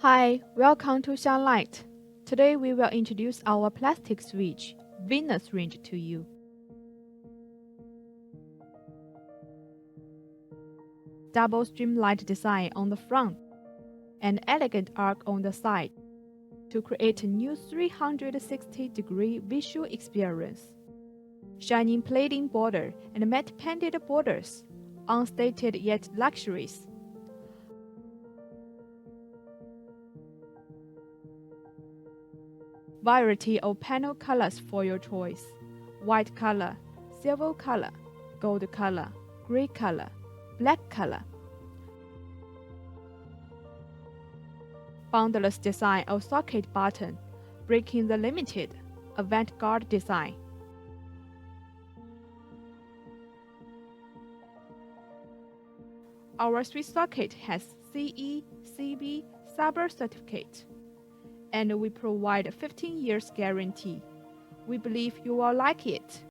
Hi, welcome to Shinelite. Today we will introduce our plastic switch, Venus range to you. Double streamlight design on the front, and elegant arc on the side to create a new 360-degree visual experience. Shining plating border and matte painted borders, unstated yet luxurious. Variety of panel colors for your choice: white color, silver color, gold color, gray color, black color. Boundless design of socket button, breaking the limited, avant-garde design. Our switch socket has CE, CB, Saber certificate, and we provide 15 years guarantee. We believe you will like it.